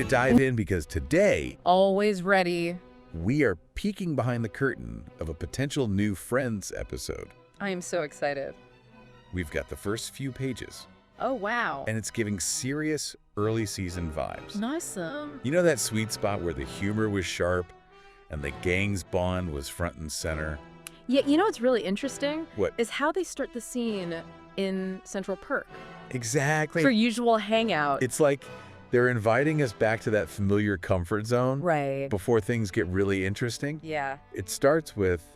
to dive in? Because today, Always ready. we are peeking behind the curtain of a potential new Friends episode. I am so excited. We've got the first few pages, Oh, wow. and it's giving serious early season vibes. Awesome. You know that sweet spot where the humor was sharp and the gang's bond was front and center? Yeah, you know what's really interesting? What? Is how they start the scene in Central Perk. Exactly. For usual hangout. It's like they're inviting us back to that familiar comfort zone Right. before things get really interesting. Yeah. It starts with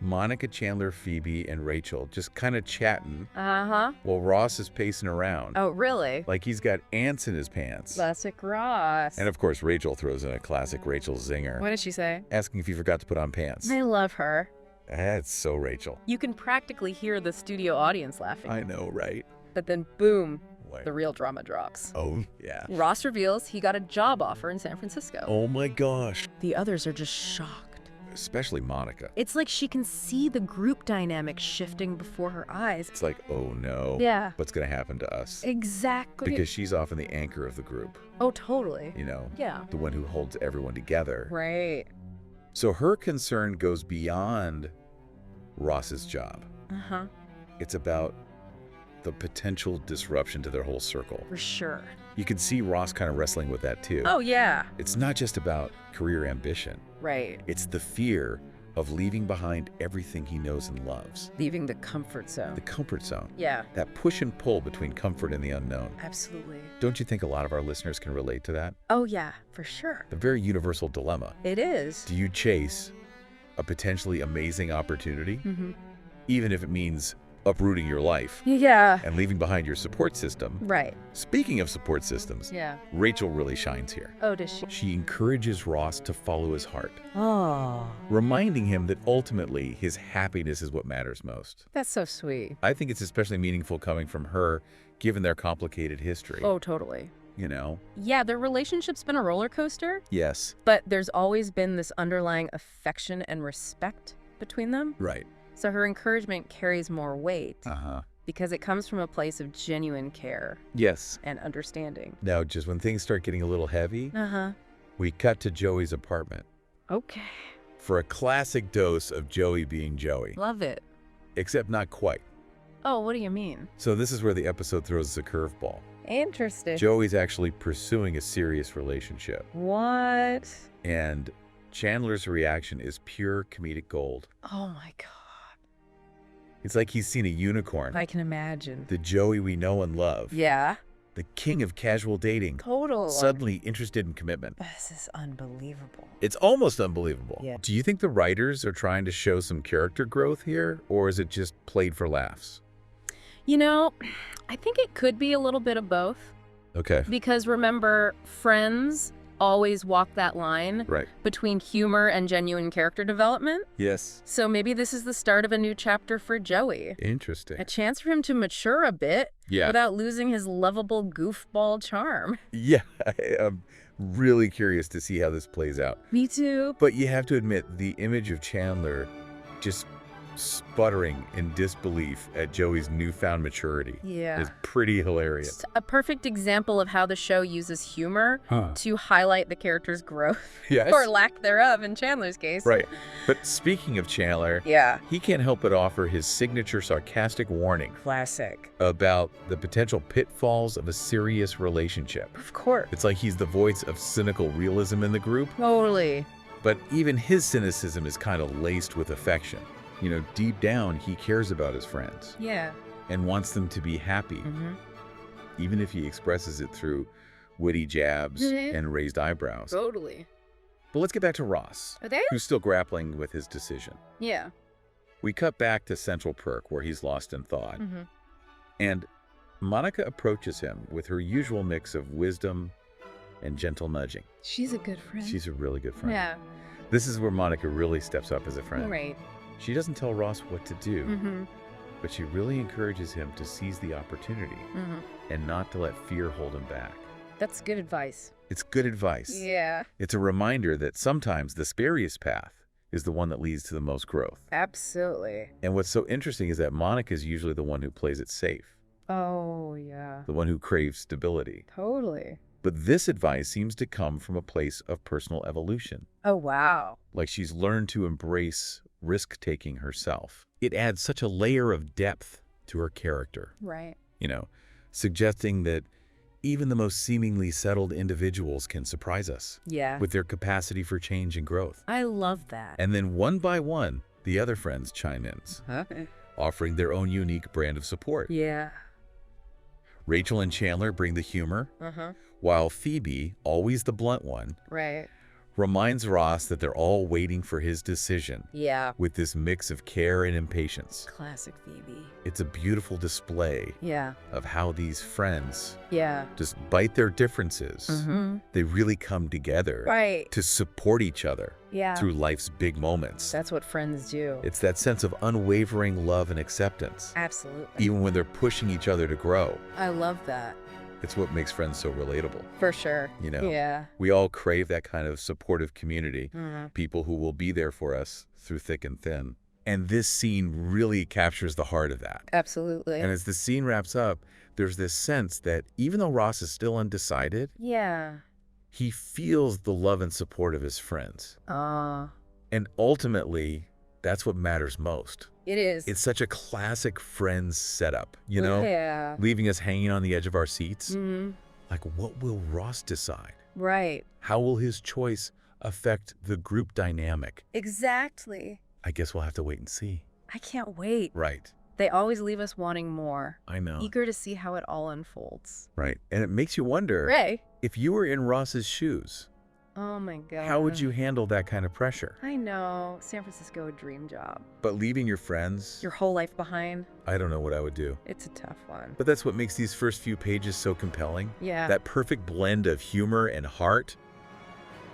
Monica, Chandler, Phoebe, and Rachel just kind of chatting Uh-huh. while Ross is pacing around. Oh, really? Like he's got ants in his pants. Classic Ross. And of course, Rachel throws in a classic Rachel zinger, What did she say? asking if he forgot to put on pants. I love her. That's so Rachel. You can practically hear the studio audience laughing. I know, right? But then, boom, What? the real drama drops. Oh, yeah. Ross reveals he got a job offer in San Francisco. Oh my gosh. The others are just shocked. Especially Monica. It's like she can see the group dynamic shifting before her eyes. It's like, oh no. Yeah. What's going to happen to us? Exactly. Because she's often the anchor of the group, Oh, totally. you know? Yeah. The one who holds everyone together. Right. So her concern goes beyond Ross's job. Uh-huh. It's about the potential disruption to their whole circle. For sure. You can see Ross kind of wrestling with that too. Oh, yeah. It's not just about career ambition. Right. It's the fear of leaving behind everything he knows and loves. Leaving the comfort zone. The comfort zone. Yeah. That push and pull between comfort and the unknown. Absolutely. Don't you think a lot of our listeners can relate to that? Oh, yeah. For sure. The very universal dilemma. It is. Do you chase a potentially amazing opportunity, Mm-hmm. even if it means uprooting your life Yeah. and leaving behind your support system? Right. Speaking of support systems, Yeah. Rachel really shines here. Oh, does she? She encourages Ross to follow his heart, Oh. reminding him that ultimately his happiness is what matters most. That's so sweet. I think it's especially meaningful coming from her, given their complicated history. Oh, totally. You know? Yeah, their relationship's been a roller coaster, Yes. but there's always been this underlying affection and respect between them. Right. So her encouragement carries more weight Uh-huh. because it comes from a place of genuine care Yes. and understanding. Now, just when things start getting a little heavy, Uh-huh. we cut to Joey's apartment Okay. for a classic dose of Joey being Joey, Love it. except not quite. Oh, what do you mean? So this is where the episode throws us a curveball. Interesting. Joey's actually pursuing a serious relationship, What? and Chandler's reaction is pure comedic gold. Oh my God. It's like he's seen a unicorn, I can imagine. the Joey we know and love, Yeah. the king of casual dating, Total. suddenly interested in commitment. This is unbelievable. It's almost unbelievable. Yeah. Do you think the writers are trying to show some character growth here, or is it just played for laughs? You know, I think it could be a little bit of both. Okay. Because remember, Friends always walk that line Right. between humor and genuine character development. Yes. So maybe this is the start of a new chapter for Joey. Interesting. A chance for him to mature a bit Yeah. without losing his lovable goofball charm. Yeah. I'm really curious to see how this plays out. Me too. But you have to admit, the image of Chandler just sputtering in disbelief at Joey's newfound maturity Yeah. is pretty hilarious. It's a perfect example of how the show uses humor Huh. to highlight the character's growth, Yes. or lack thereof in Chandler's case. Right. But speaking of Chandler, Yeah. he can't help but offer his signature sarcastic warning Classic. about the potential pitfalls of a serious relationship. Of course. It's like he's the voice of cynical realism in the group, Totally. but even his cynicism is kind of laced with affection. You know, deep down, he cares about his friends Yeah. and wants them to be happy, Mm-hmm. even if he expresses it through witty jabs Mhm. and raised eyebrows. Totally. But let's get back to Ross, Are they? who's still grappling with his decision. Yeah. We cut back to Central Perk, where he's lost in thought, Mm-hmm. and Monica approaches him with her usual mix of wisdom and gentle nudging. She's a good friend. She's a really good friend. Yeah. This is where Monica really steps up as a friend. Right. She doesn't tell Ross what to do, Mm-hmm. but she really encourages him to seize the opportunity Mm-hmm. and not to let fear hold him back. That's good advice. It's good advice. Yeah. It's a reminder that sometimes the scariest path is the one that leads to the most growth. Absolutely. And what's so interesting is that Monica is usually the one who plays it safe, Oh, yeah. the one who craves stability. Totally. But this advice seems to come from a place of personal evolution. Oh, wow. Like she's learned to embrace risk-taking herself. It adds such a layer of depth to her character, Right. Suggesting that even the most seemingly settled individuals can surprise us Yeah. with their capacity for change and growth. I love that. And then one by one, the other friends chime in, offering their own unique brand of support. Yeah. Rachel and Chandler bring the humor, Uh-huh. while Phoebe, always the blunt one, Right. reminds Ross that they're all waiting for his decision Yeah. with this mix of care and impatience. Classic Phoebe. It's a beautiful display Yeah. of how these friends, Yeah. despite their differences, Mm-hmm. they really come together Right. to support each other Yeah. through life's big moments. That's what friends do. It's that sense of unwavering love and acceptance, Absolutely. even when they're pushing each other to grow. I love that. It's what makes friends so relatable. For sure. Yeah. We all crave that kind of supportive community, Mm-hmm. people who will be there for us through thick and thin. And this scene really captures the heart of that. Absolutely. And as the scene wraps up, there's this sense that even though Ross is still undecided, Yeah. he feels the love and support of his friends. And ultimately, that's what matters most. It is. It's such a classic Friends setup, Yeah. leaving us hanging on the edge of our seats. Mm-hmm. Like, what will Ross decide? Right. How will his choice affect the group dynamic? Exactly. I guess we'll have to wait and see. I can't wait. Right. They always leave us wanting more. I know. Eager to see how it all unfolds. Right. And it makes you wonder, Ray. if you were in Ross's shoes, Oh my God. how would you handle that kind of pressure? I know. San Francisco, a dream job. But leaving your friends, Your whole life behind. I don't know what I would do. It's a tough one. But that's what makes these first few pages so compelling. Yeah. That perfect blend of humor and heart,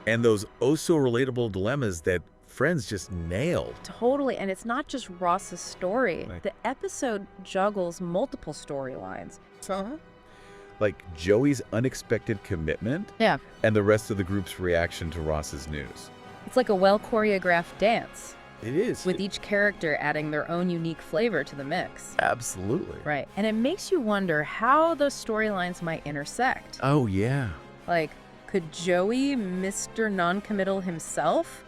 and those oh-so-relatable dilemmas that Friends just nailed. Totally. And it's not just Ross's story. Right. The episode juggles multiple storylines. Like Joey's unexpected commitment Yeah. and the rest of the group's reaction to Ross's news. It's like a well-choreographed dance, It is. with each character adding their own unique flavor to the mix. Absolutely. Right. And it makes you wonder how those storylines might intersect. Oh, yeah. Like, could Joey, Mr. Noncommittal himself,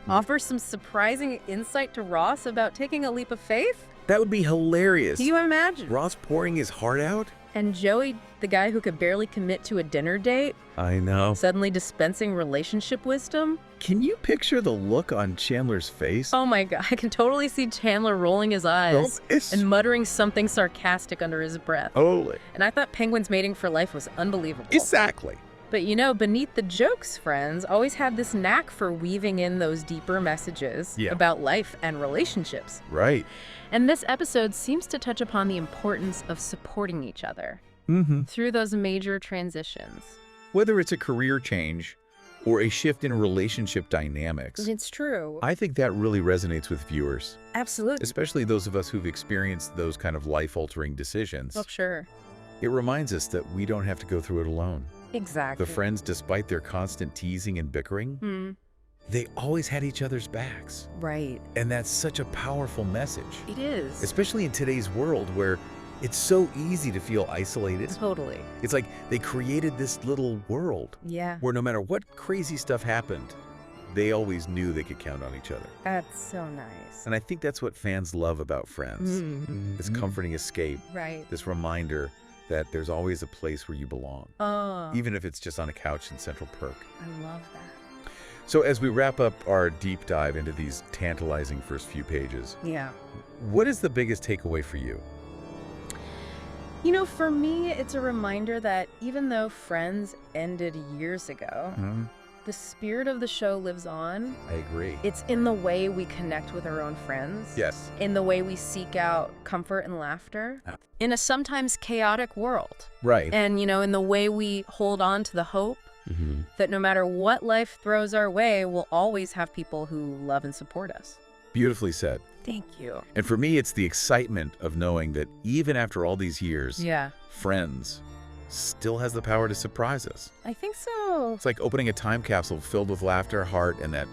offer some surprising insight to Ross about taking a leap of faith? That would be hilarious. Can you imagine? Ross pouring his heart out? And Joey, the guy who could barely commit to a dinner date, I know. suddenly dispensing relationship wisdom? Can you picture the look on Chandler's face? Oh my God, I can totally see Chandler rolling his eyes and muttering something sarcastic under his breath. Totally. And I thought Penguins mating for life was unbelievable. Exactly. But beneath the jokes, Friends always had this knack for weaving in those deeper messages about life and relationships. Right. And this episode seems to touch upon the importance of supporting each other through those major transitions. Whether it's a career change or a shift in relationship dynamics, It's true. I think that really resonates with viewers, Absolutely. especially those of us who've experienced those kind of life-altering decisions. Oh, sure. It reminds us that we don't have to go through it alone. Exactly. The friends, despite their constant teasing and bickering, they always had each other's backs. Right. And that's such a powerful message, It is. especially in today's world where it's so easy to feel isolated. Totally. It's like they created this little world Yeah. where no matter what crazy stuff happened, they always knew they could count on each other. That's so nice. And I think that's what fans love about Friends. This comforting escape, Right. this reminder that there's always a place where you belong, Oh, even if it's just on a couch in Central Perk. I love that. So as we wrap up our deep dive into these tantalizing first few pages, Yeah. what is the biggest takeaway for you? For me, it's a reminder that even though Friends ended years ago, the spirit of the show lives on. I agree. It's in the way we connect with our own friends. Yes. In the way we seek out comfort and laughter. In a sometimes chaotic world. Right. And, in the way we hold on to the hope that no matter what life throws our way, we'll always have people who love and support us. Beautifully said. Thank you. And for me, it's the excitement of knowing that even after all these years, Yeah. Friends still has the power to surprise us. I think so. It's like opening a time capsule filled with laughter, heart, and that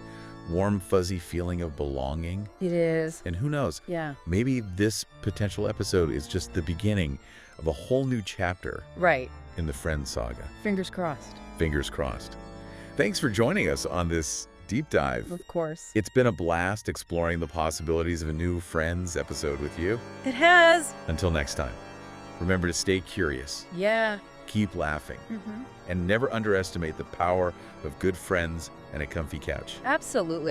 warm, fuzzy feeling of belonging. It is. And who knows, Yeah. maybe this potential episode is just the beginning of a whole new chapter Right. in the Friends saga. Fingers crossed. Fingers crossed. Thanks for joining us on this deep dive. Of course. It's been a blast exploring the possibilities of a new Friends episode with you. It has. Until next time, remember to stay curious, Yeah. keep laughing, Mm-hmm. and never underestimate the power of good friends and a comfy couch. Absolutely.